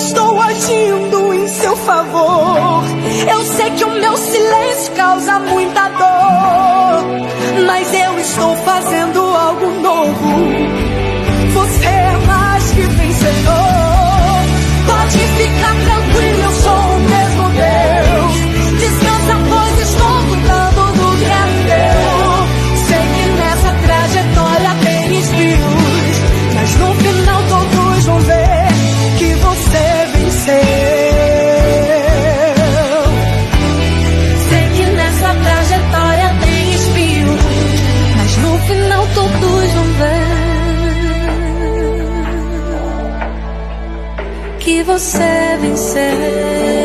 estou agindo em seu favor. Eu sei que o meu silêncio causa muita dor, mas eu estou fazendo algo novo. Você é mais que vencedor. Pode ficar tranquilo, eu sou o mesmo Deus. Descansa, pois estou cuidando do que é teu. Sei que nessa trajetória tem desvios, mas no final todos vão ver que você venceu. Sei que nessa trajetória tem desvios, mas no final todos vão ver que você venceu.